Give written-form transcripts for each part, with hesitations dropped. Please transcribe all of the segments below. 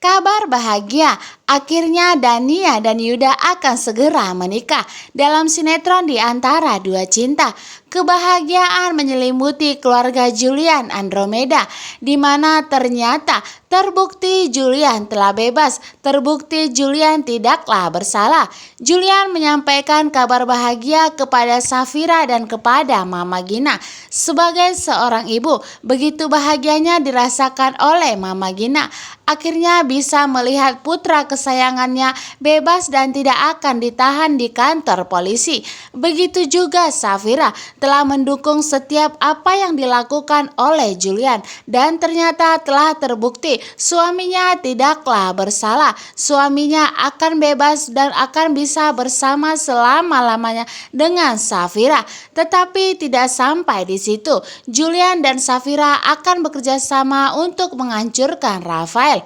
Kabar bahagia, akhirnya Dania dan Yuda akan segera menikah. Dalam sinetron Di Antara Dua Cinta, kebahagiaan menyelimuti keluarga Julian Andromeda, di mana ternyata terbukti Julian telah bebas, terbukti Julian tidaklah bersalah. Julian menyampaikan kabar bahagia kepada Safira dan kepada Mama Gina. Sebagai seorang ibu, begitu bahagianya dirasakan oleh Mama Gina. Akhirnya bisa melihat putra kesayangannya bebas dan tidak akan ditahan di kantor polisi. Begitu juga Safira telah mendukung setiap apa yang dilakukan oleh Julian, dan ternyata telah terbukti suaminya tidaklah bersalah. Suaminya akan bebas dan akan bisa bersama selama-lamanya dengan Safira. Tetapi tidak sampai di situ, Julian dan Safira akan bekerja sama untuk menghancurkan Rafael.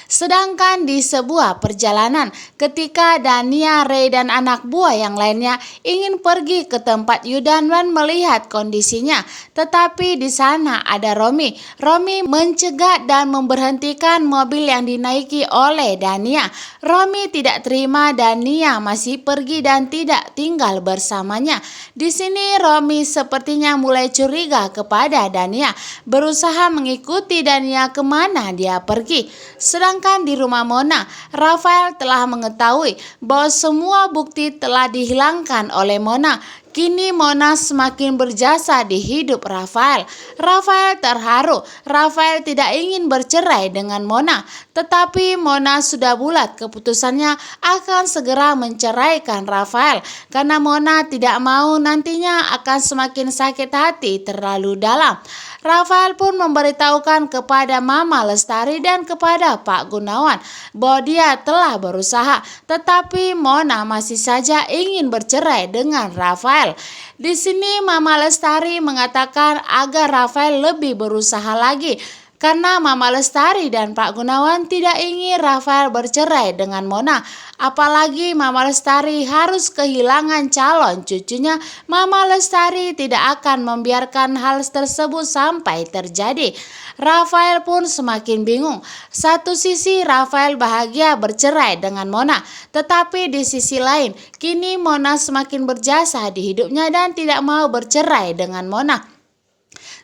Sedangkan di sebuah perjalanan, ketika Dania, Ray, dan anak buah yang lainnya ingin pergi ke tempat Yuda dan melihat kondisinya, tetapi di sana ada Romi. Romi mencegat dan memberhentikan mobil yang dinaiki oleh Dania. Romi tidak terima Dania masih pergi dan tidak tinggal bersamanya. Di sini Romi sepertinya mulai curiga kepada Dania, berusaha mengikuti Dania kemana dia pergi. Sedangkan di rumah Mona, Rafael telah mengetahui bahwa semua bukti telah dihilangkan oleh Mona. Kini Mona semakin berjasa di hidup Rafael. Rafael terharu. Rafael tidak ingin bercerai dengan Mona, tetapi Mona sudah bulat keputusannya akan segera menceraikan Rafael karena Mona tidak mau nantinya akan semakin sakit hati terlalu dalam. Rafael pun memberitahukan kepada Mama Lestari dan kepada Pak Gunawan bahwa dia telah berusaha, tetapi Mona masih saja ingin bercerai dengan Rafael. Di sini Mama Lestari mengatakan agar Rafael lebih berusaha lagi, karena Mama Lestari dan Pak Gunawan tidak ingin Rafael bercerai dengan Mona. Apalagi Mama Lestari harus kehilangan calon cucunya. Mama Lestari tidak akan membiarkan hal tersebut sampai terjadi. Rafael pun semakin bingung. Satu sisi Rafael bahagia bercerai dengan Mona, tetapi di sisi lain kini Mona semakin berjasa di hidupnya dan tidak mau bercerai dengan Mona.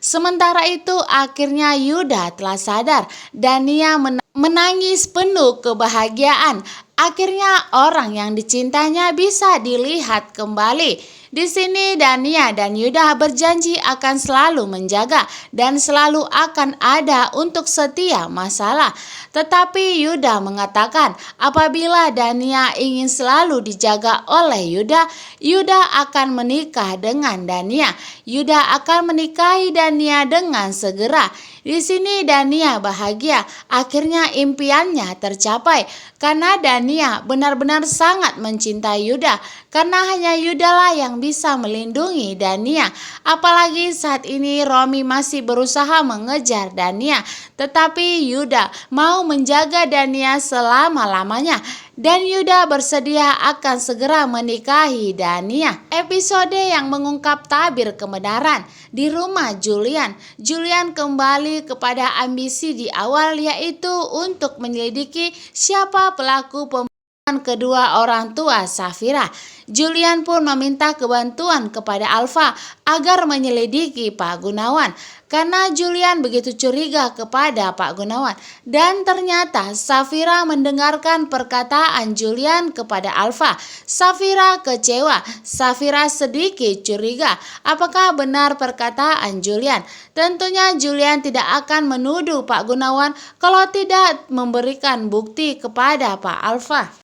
Sementara itu akhirnya Yuda telah sadar. Dania menangis penuh kebahagiaan. Akhirnya orang yang dicintanya bisa dilihat kembali. Di sini Dania dan Yuda berjanji akan selalu menjaga dan selalu akan ada untuk setiap masalah. Tetapi Yuda mengatakan apabila Dania ingin selalu dijaga oleh Yuda, Yuda akan menikah dengan Dania. Yuda akan menikahi Dania dengan segera. Di sini Dania bahagia, akhirnya impiannya tercapai karena Dania benar-benar sangat mencintai Yuda, karena hanya Yuda lah yang bisa melindungi Dania. Apalagi saat ini Romi masih berusaha mengejar Dania, tetapi Yuda mau menjaga Dania selama-lamanya. Dan Yuda bersedia akan segera menikahi Dania. Episode yang mengungkap tabir kebenaran di rumah Julian. Julian kembali kepada ambisi di awal, yaitu untuk menyelidiki siapa pelaku pembunuhan kedua orang tua Safira. Julian pun meminta kebantuan kepada Alfa agar menyelidiki Pak Gunawan, karena Julian begitu curiga kepada Pak Gunawan. Dan ternyata Safira mendengarkan perkataan Julian kepada Alfa. Safira kecewa, Safira sedikit curiga. Apakah benar perkataan Julian? Tentunya Julian tidak akan menuduh Pak Gunawan kalau tidak memberikan bukti kepada Pak Alfa.